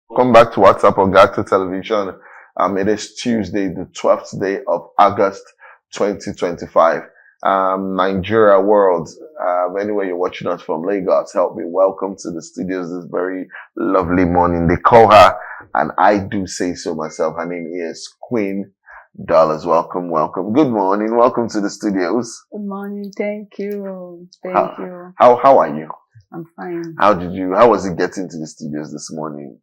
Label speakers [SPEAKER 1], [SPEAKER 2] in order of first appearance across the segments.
[SPEAKER 1] Welcome back to WhatsApp on Gacta Television. It is Tuesday, the 12th day of August 2025. Nigeria world, anywhere you're watching us from Lagos, help me welcome to the studios this very lovely morning. They call her, and I do say so myself, her name is Queen Dollars. Welcome, welcome. Good morning. Welcome to the studios.
[SPEAKER 2] Good morning. Thank you.
[SPEAKER 1] How-
[SPEAKER 2] Thank you.
[SPEAKER 1] How are you?
[SPEAKER 2] I'm fine.
[SPEAKER 1] How was it getting to the studios this morning?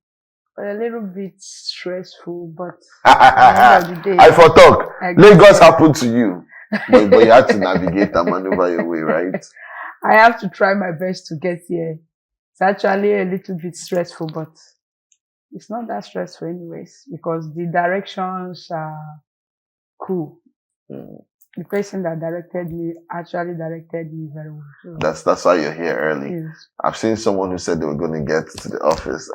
[SPEAKER 2] A little bit stressful, but at the end of the day,
[SPEAKER 1] I for talk.
[SPEAKER 2] I
[SPEAKER 1] Lagos
[SPEAKER 2] guess
[SPEAKER 1] happened to you, but you had to navigate and maneuver your way, right?
[SPEAKER 2] I have to try my best to get here. It's actually a little bit stressful, but it's not that stressful anyways, because the directions are cool.
[SPEAKER 1] Mm.
[SPEAKER 2] The person that directed me actually directed me very well. So,
[SPEAKER 1] That's why you're here early.
[SPEAKER 2] yes.
[SPEAKER 1] I've seen someone who said they were going to get to the office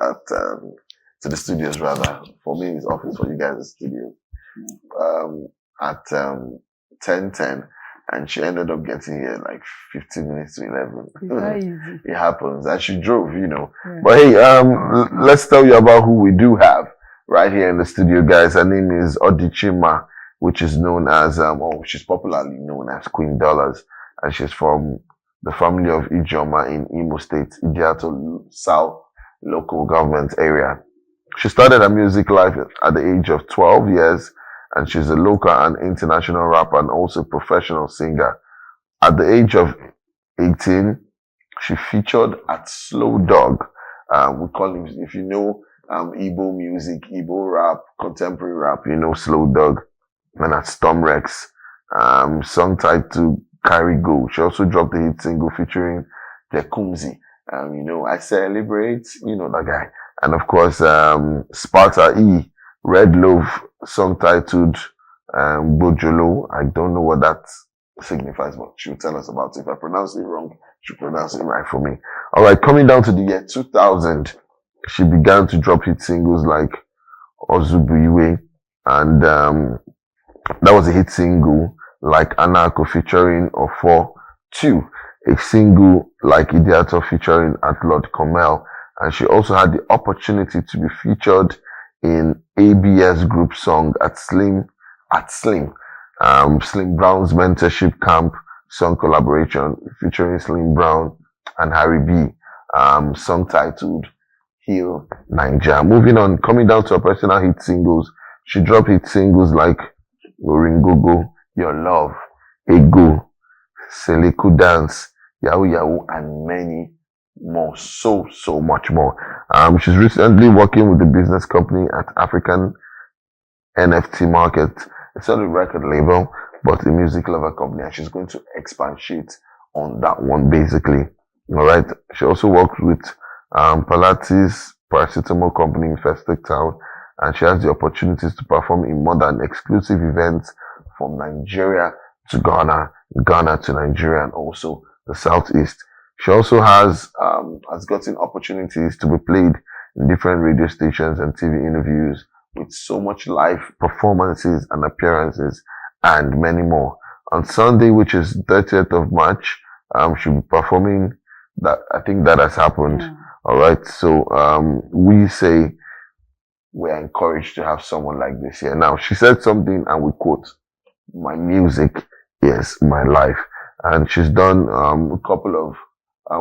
[SPEAKER 1] to the studios rather. For me, it's office. For you guys, the studio. At 10:10, and she ended up getting here like 15 minutes to 11.
[SPEAKER 2] It's not easy.
[SPEAKER 1] It happens, and she drove,
[SPEAKER 2] Yeah.
[SPEAKER 1] But hey, let's tell you about who we do have right here in the studio, guys. Her name is Odichima, which is known as she's popularly known as Queen Dollars, and she's from the family of Ijoma in Imo State, Idiato South local government area. She started her music life at the age of 12 years, and she's a local and international rapper and also professional singer. At the age of 18, she featured at Slow Dog. We call him, if you know Igbo music, Igbo rap, contemporary rap, Slow Dog. And at Storm Rex, song titled Carry Go. She also dropped a hit single featuring Jekumzi. I celebrate, that guy. And of course, Sparta E, Red Love, song titled Bojolo. I don't know what that signifies, but she'll tell us about it. If I pronounce it wrong, she'll pronounce it right for me. All right, coming down to the year 2000, she began to drop hit singles like Ozubuiwe, and that was a hit single like Anako featuring Ofo 2, a single like Idiato featuring Lord Comel, and she also had the opportunity to be featured in ABS group song at Slim Brown's mentorship camp song collaboration featuring Slim Brown and Harry B. Song titled Heal Nigeria. Moving on, coming down to her personal hit singles, she dropped hit singles like Oringogo, Your Love, Ego, Seleku Dance, Yahoo Yahoo, and many more. So much more. She's recently working with the business company at African NFT Market. It's not a record label, but a music lover company, and she's going to expatiate on that one basically. All right. She also worked with Pilates Paracetamol Company in Festac Town, and she has the opportunities to perform in more than exclusive events from Nigeria to Ghana, Ghana to Nigeria, and also the Southeast. She also has gotten opportunities to be played in different radio stations and TV interviews with so much live performances and appearances and many more. On Sunday, which is 30th of March, she'll be performing that. I think that has happened.
[SPEAKER 2] Yeah.
[SPEAKER 1] All right. So we say we are encouraged to have someone like this here. Now, she said something, and we quote, "My music is my life." And she's done a couple of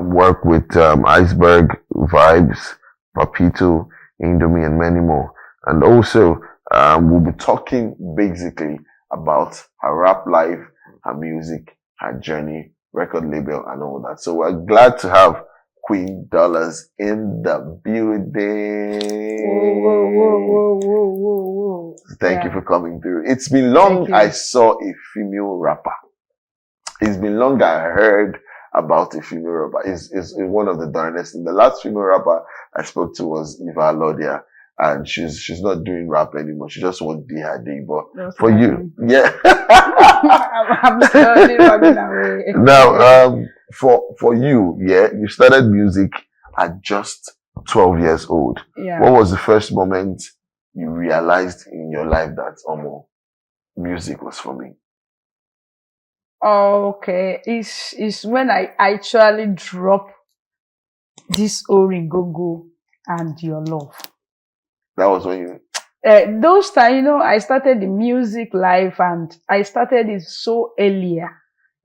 [SPEAKER 1] work with Iceberg, Vibes, Papito, Indomie, and many more. And also, we'll be talking basically about her rap life, her music, her journey, record label, and all that. So we're glad to have Queen Dollars in the building.
[SPEAKER 2] Whoa.
[SPEAKER 1] Thank you for coming through. It's been long
[SPEAKER 2] Thank you.
[SPEAKER 1] I saw a female rapper. It's been long I heard about a female rapper. It's one of the darnest. The last female rapper I spoke to was Eva Lodia, and she's not doing rap anymore. She just wants day her day. But
[SPEAKER 2] That's
[SPEAKER 1] for
[SPEAKER 2] what
[SPEAKER 1] you, yeah.
[SPEAKER 2] I'm slowly running away.
[SPEAKER 1] Now, for you, yeah, you started music at just 12 years old.
[SPEAKER 2] Yeah.
[SPEAKER 1] What was the first moment you realized in your life that music was for me?
[SPEAKER 2] Okay, it's when I actually drop this Oringogo and Your Love.
[SPEAKER 1] That was when you.
[SPEAKER 2] Those time, I started the music life, and I started it so earlier.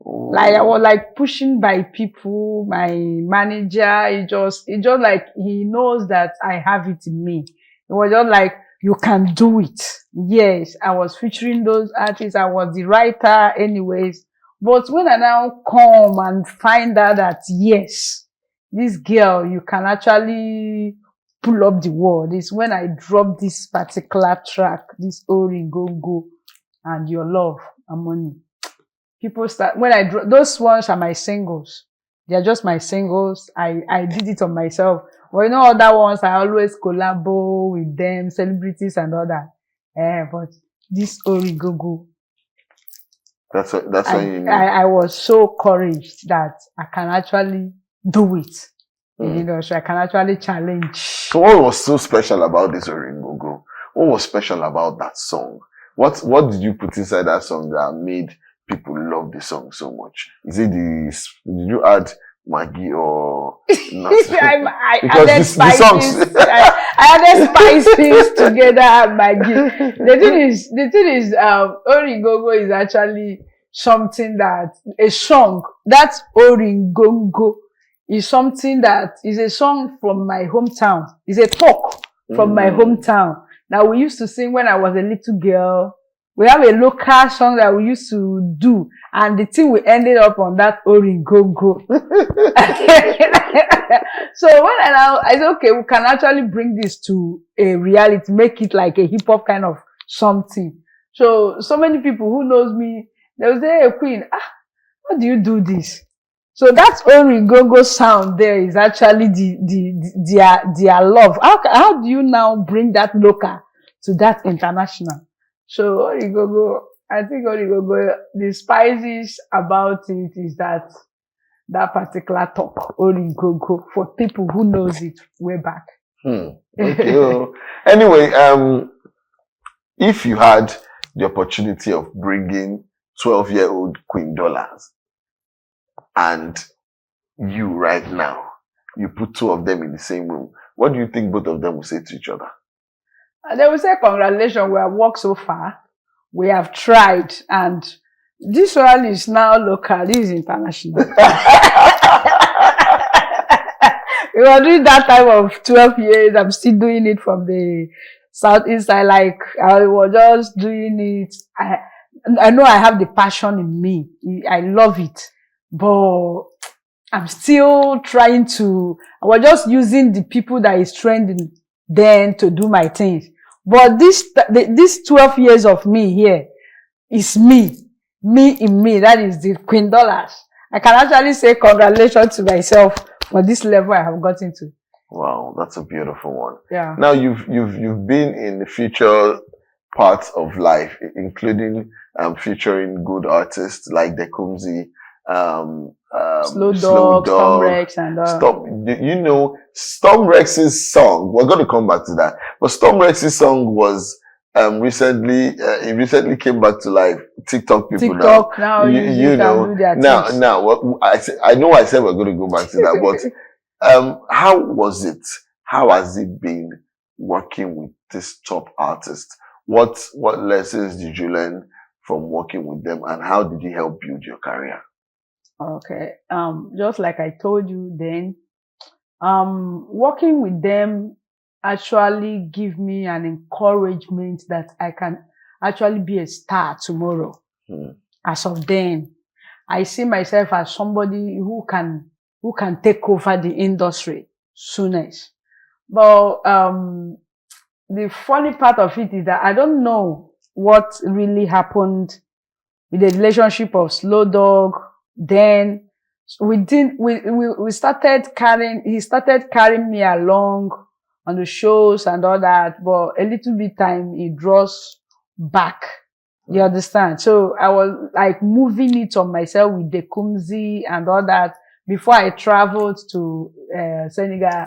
[SPEAKER 2] Like I was like pushing by people, my manager, it just like he knows that I have it in me. It was just like, you can do it. Yes, I was featuring those artists. I was the writer anyways. But when I now come and find out that yes, this girl, you can actually pull up the world, is when I dropped this particular track, this Ori Go Go and Your Love and Money. People start, when those ones are my singles. They're just my singles. I did it on myself. But other ones, I always collabo with them, celebrities and all that. But this Origogo,
[SPEAKER 1] that's when you knew.
[SPEAKER 2] I was so encouraged that I can actually do it. So I can actually challenge.
[SPEAKER 1] So what was so special about this Oringogo? What was special about that song? What did you put inside that song that made people love the song so much? Is it did you add Maggie or not?
[SPEAKER 2] I added spices. I added spices together and Maggie. The thing is, Oringogo is actually something a song. That's Oringogo is something that is a song from my hometown. It's a talk from my hometown that we used to sing when I was a little girl. We have a local song that we used to do, and the thing we ended up on that Oringogo. So when I said, okay, we can actually bring this to a reality, make it like a hip hop kind of something. So many people who knows me, they will say, hey, Queen, how do you do this? So that Oringogo sound there is actually their love. How do you now bring that local to that international? So Origogo, I think Origogo, the spices about it is that particular talk, Origogo, for people who knows it way back.
[SPEAKER 1] Okay. Anyway, if you had the opportunity of bringing 12-year-old Queen Dollars and you right now, you put two of them in the same room, what do you think both of them will say to each other?
[SPEAKER 2] They will say, congratulations, we have worked so far. We have tried. And this one is now local. This is international. We were doing that time of 12 years. I'm still doing it from the southeast. I was just doing it. I know I have the passion in me. I love it. But I'm still trying to, I was just using the people that is trending then to do my things. But this 12 years of me here is me in me. That is the Queen Dollars. I can actually say congratulations to myself for this level I have gotten to.
[SPEAKER 1] Wow, that's a beautiful one.
[SPEAKER 2] Yeah.
[SPEAKER 1] Now you've been in the future parts of life, including featuring good artists like Dekumzi,
[SPEAKER 2] Slow Dog, Storm Rex, and
[SPEAKER 1] Storm Rex's song. We're going to come back to that, but Storm Rex's song was recently came back to life. TikTok people
[SPEAKER 2] now you know
[SPEAKER 1] now what I know I said we're going to go back to that, but how was it? How has it been working with this top artist? What lessons did you learn from working with them, and how did it help build your career?
[SPEAKER 2] Okay. Just like I told you then, working with them actually give me an encouragement that I can actually be a star tomorrow. As of then, I see myself as somebody who can take over the industry soonest. But the funny part of it is that I don't know what really happened with the relationship of Slow Dog. Then he started carrying me along on the shows and all that, but a little bit time he draws back. You understand? So I was like moving it on myself with Dekumzi and all that before I traveled to Senegal.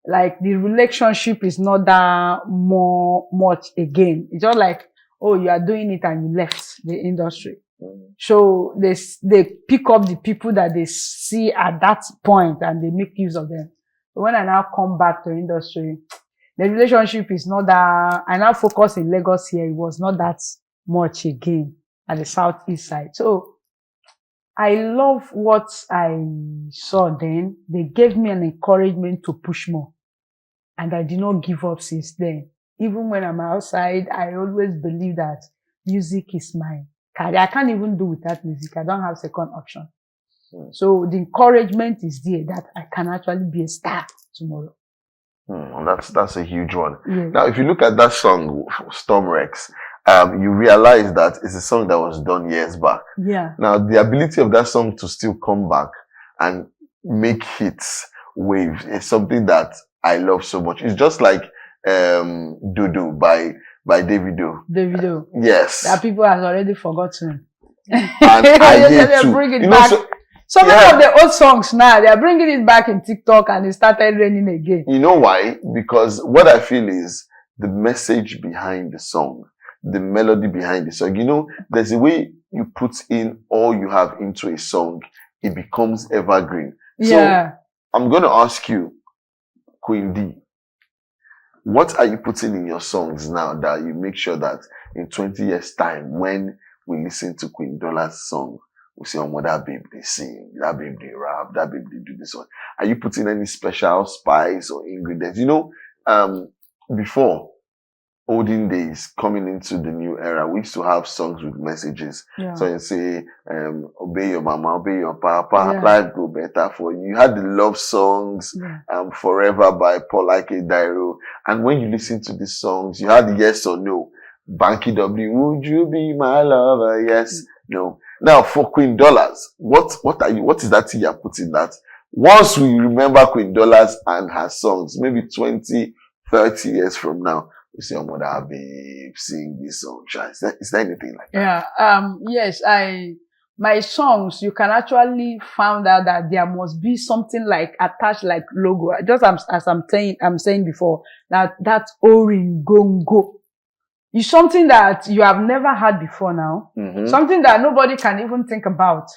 [SPEAKER 2] Like the relationship is not that much again. It's just like, oh, you are doing it and you left the industry. So they pick up the people that they see at that point and they make use of them. But when I now come back to industry, the relationship is not that, I now focus in Lagos here. It was not that much again at the southeast side. So I love what I saw then. They gave me an encouragement to push more. And I did not give up since then. Even when I'm outside, I always believe that music is my career. I can't even do without music. I don't have second option. So the encouragement is there that I can actually be a star tomorrow.
[SPEAKER 1] That's a huge one.
[SPEAKER 2] Yeah.
[SPEAKER 1] Now, if you look at that song, Storm Rex, you realize that it's a song that was done years back.
[SPEAKER 2] Yeah.
[SPEAKER 1] Now, the ability of that song to still come back and make hits, waves, is something that I love so much. It's just like Dudu by Davido.
[SPEAKER 2] Davido.
[SPEAKER 1] Yes.
[SPEAKER 2] That people have already forgotten.
[SPEAKER 1] And I
[SPEAKER 2] They
[SPEAKER 1] hate too.
[SPEAKER 2] bring it
[SPEAKER 1] You know,
[SPEAKER 2] back.
[SPEAKER 1] so,
[SPEAKER 2] Some of the old songs now, they are bringing it back in TikTok and it started raining again.
[SPEAKER 1] you know why? Because what I feel is the message behind the song, the melody behind the song. You know, there's a way you put in all you have into a song, it becomes evergreen.
[SPEAKER 2] Yeah.
[SPEAKER 1] So I'm going to ask you, Queen D, what are you putting in your songs now that you make sure that in 20 years time, when we listen to Queen Dolla's song, we say, oh, that babe they sing, that babe they rap, that babe they do this one. Are you putting any special spice or ingredients? You know, before olden days, coming into the new era, we used to have songs with messages.
[SPEAKER 2] Yeah.
[SPEAKER 1] So you say, obey your mama, obey your papa,
[SPEAKER 2] Yeah.
[SPEAKER 1] life go better for you. You had the love songs,
[SPEAKER 2] Yeah.
[SPEAKER 1] Forever by Paul Ike Dairo. And when you listen to these songs, you had yes or no. Banky W, would you be my lover? Yes, no. Now for Queen Dollars, what is that thing you're putting that? Once we remember Queen Dollars and her songs, maybe 20, 30 years from now, we say, oh, mother, babe, sing this song. Is there anything like that?
[SPEAKER 2] Yeah. Yes, my songs, you can actually find out that there must be something like attached, like logo. Just as I'm saying before, that Oringongo is something that you have never had before now.
[SPEAKER 1] Mm-hmm.
[SPEAKER 2] Something that nobody can even think about.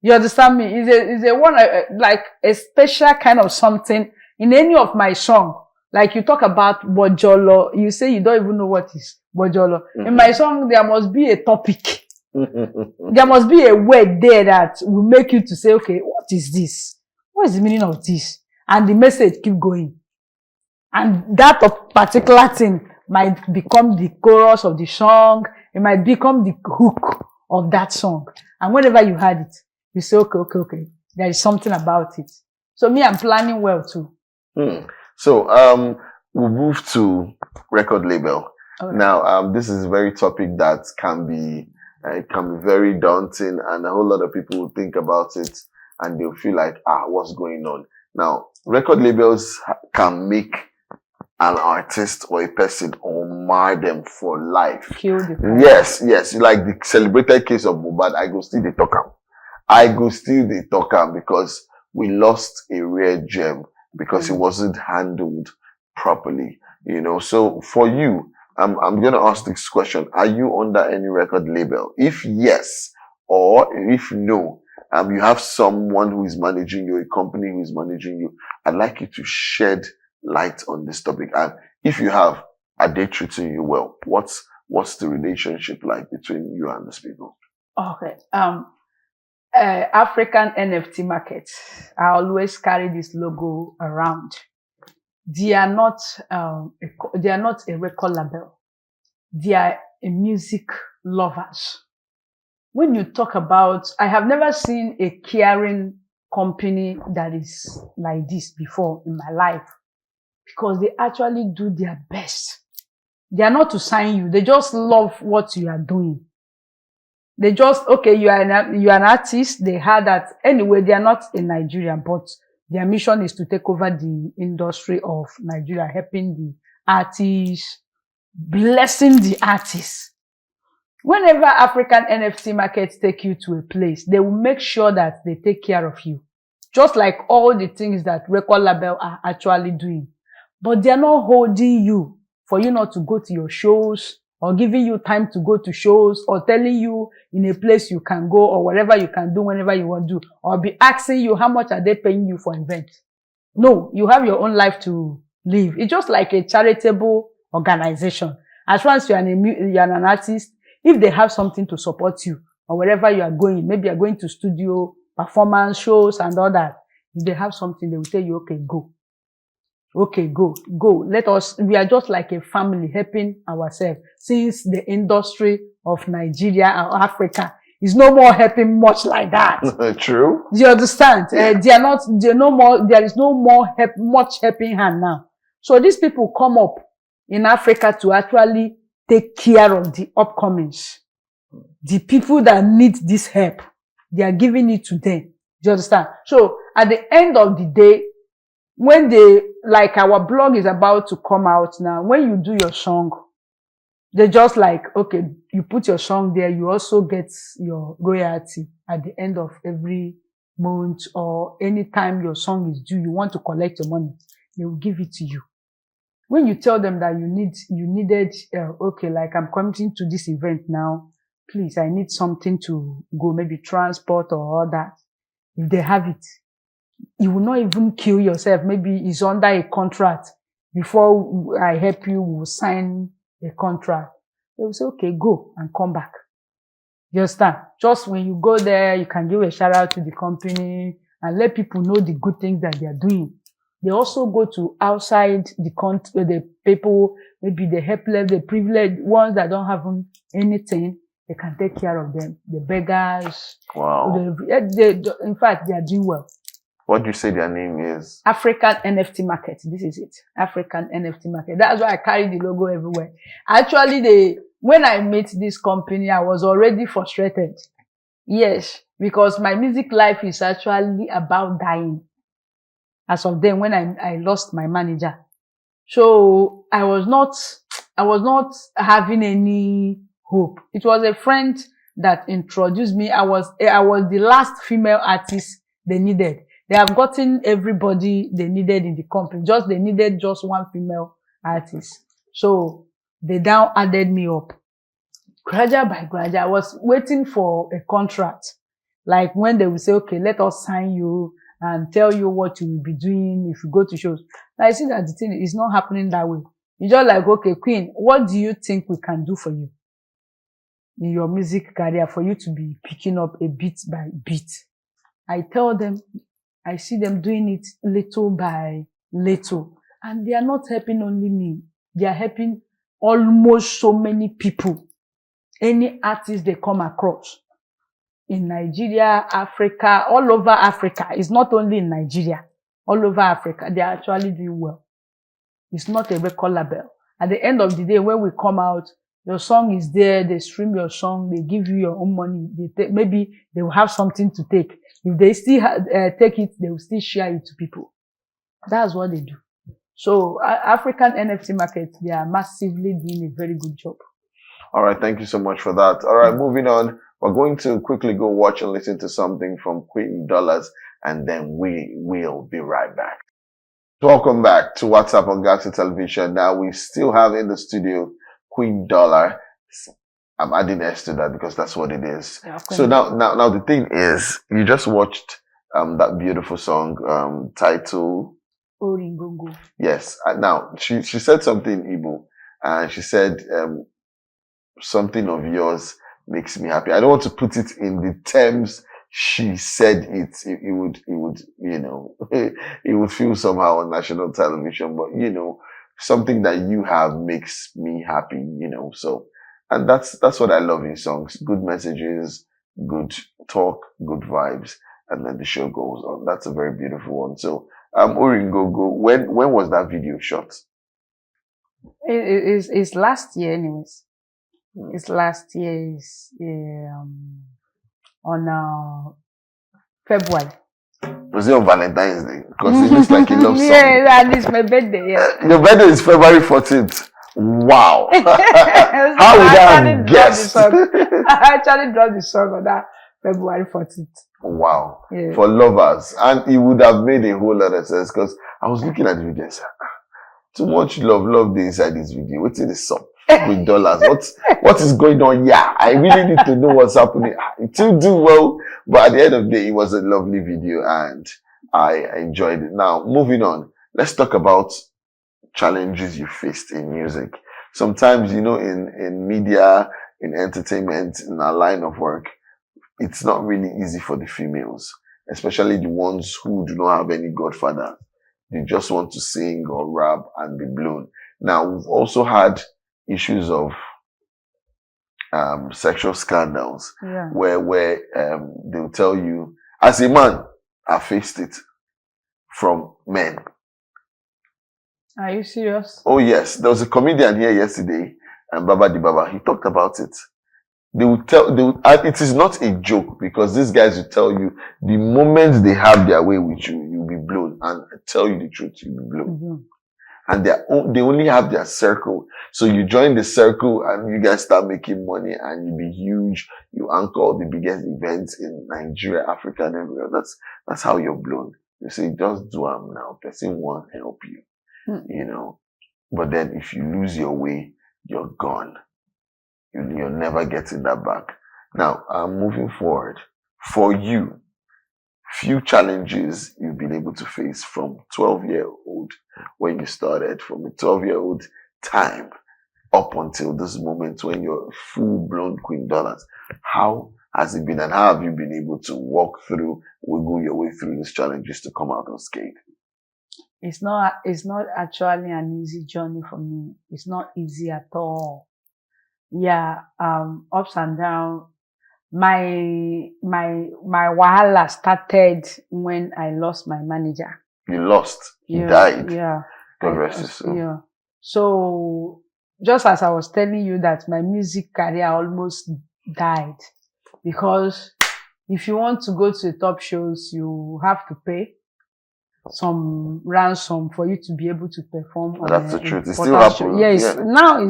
[SPEAKER 2] You understand me? Is a one, like a special kind of something in any of my song. Like you talk about Bojolo, you say you don't even know what is Bojolo.
[SPEAKER 1] Mm-hmm.
[SPEAKER 2] In my song, there must be a topic. There must be a word there that will make you to say, okay, what is this? What is the meaning of this? And the message keep going. And that particular thing might become the chorus of the song. It might become the hook of that song. And whenever you had it, you say, okay. There is something about it. So me, I'm planning well too.
[SPEAKER 1] So, we'll move to record label.
[SPEAKER 2] Okay.
[SPEAKER 1] Now, this is a very topic that can be very daunting, and a whole lot of people will think about it and they'll feel like, what's going on? Now, record labels can make an artist or a person or mar them for life.
[SPEAKER 2] Kill the person.
[SPEAKER 1] Yes. Like the celebrated case of Mohbad, I go still they talk am because we lost a rare gem because it wasn't handled properly. You know, so for you, I'm going to ask this question. Are you under any record label? If yes, or if no, you have someone who is managing you, a company who is managing you, I'd like you to shed light on this topic. And if you have, are they treating you well? What's the relationship like between you and these people?
[SPEAKER 2] Okay. African NFT market. I always carry this logo around. They are not a record label. They are a music lovers. When you talk about, I have never seen a caring company that is like this before in my life, because they actually do their best. They are not to sign you. They just love what you are doing. They just, okay, you are an artist. They had that. Anyway, they are not in Nigeria, but their mission is to take over the industry of Nigeria, helping the artists, blessing the artists. Whenever African NFT markets take you to a place, they will make sure that they take care of you. Just like all the things that record label are actually doing. But they are not holding you for you not to go to your shows, or giving you time to go to shows, or telling you in a place you can go, or whatever you can do whenever you want to do, or be asking you how much are they paying you for an event. No, you have your own life to live. It's just like a charitable organization. As long as you're an artist, if they have something to support you or wherever you are going, maybe you're going to studio, performance, shows and all that, if they have something, they will tell you, okay, go. Okay, go. We are just like a family helping ourselves since the industry of Nigeria and Africa is no more helping much like that.
[SPEAKER 1] True.
[SPEAKER 2] Do you understand? There is no more much helping hand now. So these people come up in Africa to actually take care of the upcomings. The people that need this help, they are giving it to them. Do you understand? So at the end of the day, when like our blog is about to come out now, when you do your song, they just like, okay, you put your song there, you also get your royalty at the end of every month or anytime your song is due, you want to collect your money, they will give it to you. When you tell them that you needed, okay, like I'm coming to this event now, please, I need something to go, maybe transport or all that. If they have it, you will not even kill yourself. Maybe it's under a contract. Before I help you, we'll sign a contract. They will say, okay, go and come back. You understand? Just when you go there, you can give a shout out to the company and let people know the good things that they are doing. They also go to outside the country, the people, maybe the helpless, the privileged ones that don't have anything. They can take care of them. The beggars.
[SPEAKER 1] Wow.
[SPEAKER 2] In fact, they are doing well.
[SPEAKER 1] What do you say their name is?
[SPEAKER 2] African NFT Market. This is it. African NFT Market. That's why I carry the logo everywhere. Actually, when I met this company, I was already frustrated. Yes, because my music life is actually about dying. As of then, when I lost my manager. So I was not having any hope. It was a friend that introduced me. I was the last female artist they needed. They have gotten everybody they needed in the company. They needed just one female artist. So they now added me up. Gradual by gradual, I was waiting for a contract. Like when they will say, okay, let us sign you and tell you what you will be doing if you go to shows. Now I see that the thing is not happening that way. It's just like, okay, Queen, what do you think we can do for you in your music career for you to be picking up a bit by bit? I tell them, I see them doing it little by little. And they are not helping only me. They are helping almost so many people. Any artist they come across. In Nigeria, Africa, all over Africa. It's not only in Nigeria. All over Africa, they are actually doing well. It's not a record label. At the end of the day, when we come out, your song is there, they stream your song, they give you your own money. Maybe they will have something to take. If they still take it, they will still share it to people. That's what they do. So African NFT market, they are massively doing a very good job.
[SPEAKER 1] All right, thank you so much for that. All right, moving on. We're going to quickly go watch and listen to something from Queen Dollars, and then we will be right back. Welcome back to WhatsApp on Galaxy Television. Now we still have in the studio Queen Dollar. I'm adding S to that because that's what it is. Yeah, so now the thing is, you just watched that beautiful song titled
[SPEAKER 2] Oringongo.
[SPEAKER 1] Yes. Now she said something Igbo, and she said something of yours makes me happy. I don't want to put it in the terms she said it. It would you know it would feel somehow on national television, but you know, something that you have makes me happy, you know. So, and that's what I love in songs. Good messages, good talk, good vibes, and then the show goes on. That's a very beautiful one. So Oringogo, when was that video shot?
[SPEAKER 2] It's last year anyways. It's last year, on February.
[SPEAKER 1] Was it on Valentine's Day? Because it looks like a love song.
[SPEAKER 2] Yeah, and it's my birthday. Yeah.
[SPEAKER 1] Your birthday is February 14th. Wow. How would I have guessed?
[SPEAKER 2] I actually dropped the song on that February 14th.
[SPEAKER 1] Wow. Yeah. For lovers. And it would have made a whole lot of sense because I was looking at the video and said, too much love inside this video. What's in the song? With dollars. What is going on? Yeah, I really need to know what's happening. It will do well, but at the end of the day, it was a lovely video and I enjoyed it. Now, moving on, let's talk about challenges you faced in music. Sometimes, in media, in entertainment, in our line of work, it's not really easy for the females, especially the ones who do not have any godfather. They just want to sing or rap and be blown. Now, we've also had issues of sexual scandals
[SPEAKER 2] Yeah.
[SPEAKER 1] where they'll tell you, as a man, I faced it from men.
[SPEAKER 2] Are you serious?
[SPEAKER 1] Oh yes, there was a comedian here yesterday, and Baba Di Baba. He talked about it. And it is not a joke, because these guys will tell you the moment they have their way with you, you'll be blown. And I tell you the truth, you'll be blown.
[SPEAKER 2] Mm-hmm.
[SPEAKER 1] And they only have their circle. So you join the circle and you guys start making money and you be huge. You anchor all the biggest events in Nigeria, Africa, and everywhere. That's how you're blown. You say, just do them now. Person won't help you. But then if you lose your way, you're gone. You're never getting that back. Now, moving forward, for you, few challenges you've been able to face from 12-year-old when you started, from a 12-year-old time up until this moment when you're full-blown Queen Dollars. How has it been, and how have you been able to wiggle your way through these challenges to come out unscathed?
[SPEAKER 2] It's not actually an easy journey for me. It's not easy at all. Yeah, ups and downs. My wahala started when I lost my manager.
[SPEAKER 1] You lost. He
[SPEAKER 2] Yeah,
[SPEAKER 1] died.
[SPEAKER 2] yeah.
[SPEAKER 1] God rest his soul.
[SPEAKER 2] Yeah. So just as I was telling you that my music career almost died, because if you want to go to the top shows, you have to pay some ransom for you to be able to perform.
[SPEAKER 1] That's the truth. It still happens.
[SPEAKER 2] Yes,
[SPEAKER 1] Yeah.
[SPEAKER 2] now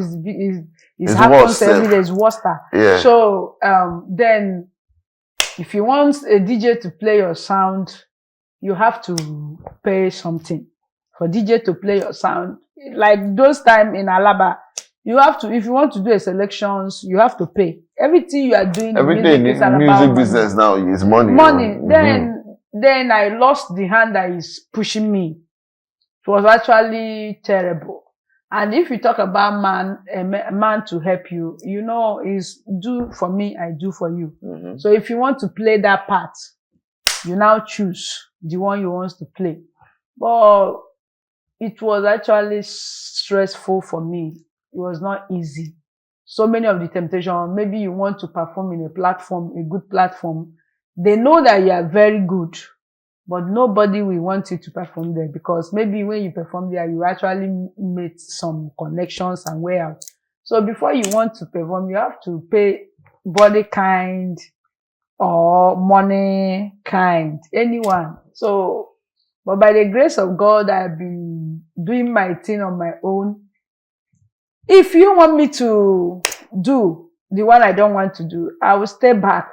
[SPEAKER 2] it happens every day. It's worse.
[SPEAKER 1] Yeah.
[SPEAKER 2] So then, if you want a DJ to play your sound, you have to pay something for DJ to play your sound. Like those time in Alaba, you have to, if you want to do a selections, you have to pay. Everything you are doing,
[SPEAKER 1] Everything in the music business now is money.
[SPEAKER 2] Money. Then I lost the hand that is pushing me. It was actually terrible. And if you talk about a man to help you, is do for me, I do for you.
[SPEAKER 1] Mm-hmm.
[SPEAKER 2] So if you want to play that part, you now choose the one you want to play. But it was actually stressful for me. It was not easy. So many of the temptations, maybe you want to perform in a good platform. They know that you are very good, but nobody will want you to perform there, because maybe when you perform there, you actually made some connections and way out. So before you want to perform, you have to pay body kind or money kind, anyone. So, but by the grace of God, I've been doing my thing on my own. If you want me to do the one I don't want to do, I will stay back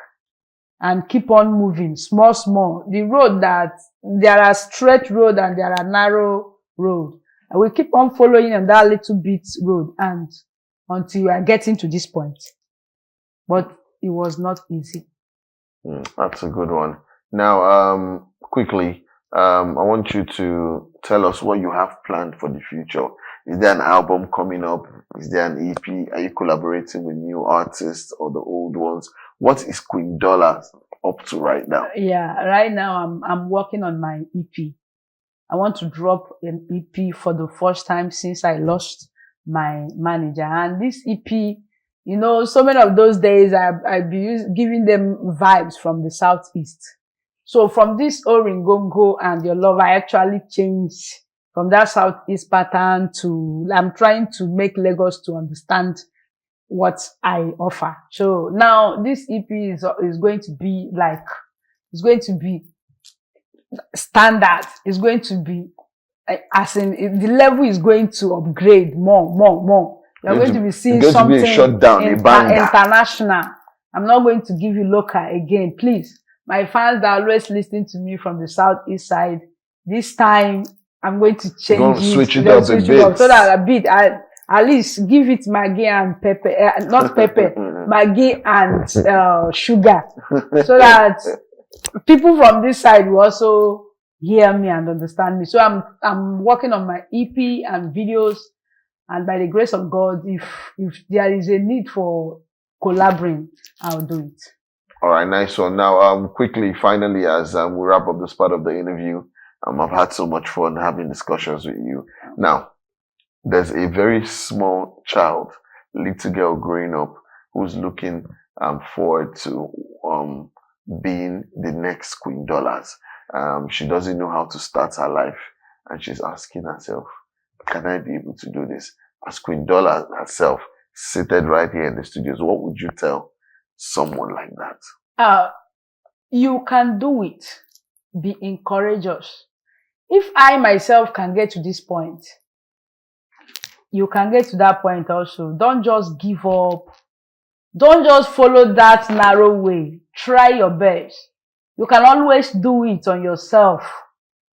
[SPEAKER 2] and keep on moving, small. The road that there are straight road and there are narrow road. I will keep on following on that little bit road and until you are getting to this point. But it was not easy.
[SPEAKER 1] That's a good one. Now, quickly, I want you to tell us what you have planned for the future. Is there an album coming up? Is there an EP? Are you collaborating with new artists or the old ones? What is Queen Dollar up to right now?
[SPEAKER 2] Yeah, right now I'm working on my EP. I want to drop an EP for the first time since I lost my manager. And this EP, so many of those days I've been giving them vibes from the Southeast. So from this Oringongo and Your Love, I actually changed from that Southeast pattern to, I'm trying to make Lagos to understand what I offer. So now this EP is going to be it's going to be standard. It's going to be, as in, the level is going to upgrade more. You're going to be seeing something international. I'm not going to give you local again. Please, my fans that are always listening to me from the Southeast side, this time I'm going to change it.
[SPEAKER 1] Switch it up a bit.
[SPEAKER 2] So that a bit, at least give it Maggi and pepper, not pepper, Maggi and sugar, so that people from this side will also hear me and understand me. So I'm working on my EP and videos, and by the grace of God, if there is a need for collaborating, I'll do it.
[SPEAKER 1] All right, nice one. Now, quickly, finally, as we wrap up this part of the interview, I've had so much fun having discussions with you. Now, there's a very small child, little girl growing up, who's looking forward to being the next Queen Dollars. She doesn't know how to start her life, and she's asking herself, "Can I be able to do this?" As Queen Dollar herself, seated right here in the studios, what would you tell someone like that?
[SPEAKER 2] You can do it. Be encouragers. If I myself can get to this point, you can get to that point also. Don't just give up. Don't just follow that narrow way. Try your best. You can always do it on yourself.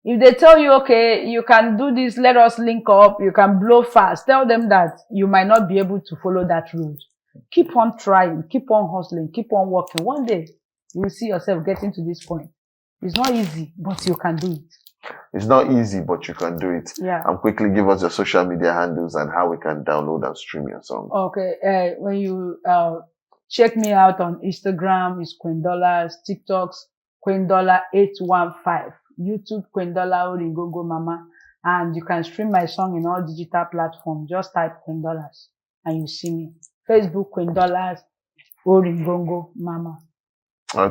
[SPEAKER 2] If they tell you, okay, you can do this, let us link up, you can blow fast, tell them that you might not be able to follow that route. Keep on trying, keep on hustling, keep on working. One day, you will see yourself getting to this point. It's not easy, but you can do it.
[SPEAKER 1] It's not easy, but you can do it.
[SPEAKER 2] Yeah.
[SPEAKER 1] And quickly give us your social media handles and how we can download and stream your song.
[SPEAKER 2] Okay. When you check me out on Instagram, it's Queen Dollars, TikTok's Queen Dollar 815, YouTube Queen Dollar Oringongo Mama, and you can stream my song in all digital platforms. Just type Queen Dollars and you see me. Facebook Queen Dollars Oringongo Mama.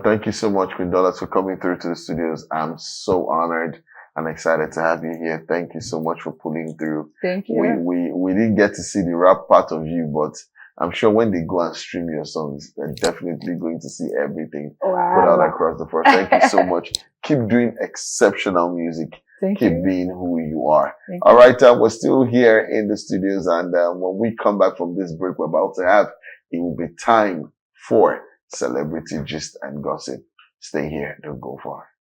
[SPEAKER 1] Thank you so much, Queen Dollars, for coming through to the studios. I'm so honored and excited to have you here. Thank you so much for pulling through.
[SPEAKER 2] Thank you.
[SPEAKER 1] We didn't get to see the rap part of you, but I'm sure when they go and stream your songs, they're definitely going to see everything put out across the forest. Thank you so much. Keep doing exceptional music.
[SPEAKER 2] Keep
[SPEAKER 1] being who you are. All right, we're still here in the studios, and when we come back from this break we're about to have, it will be time for Celebrity Gist and Gossip. Stay here, don't go far.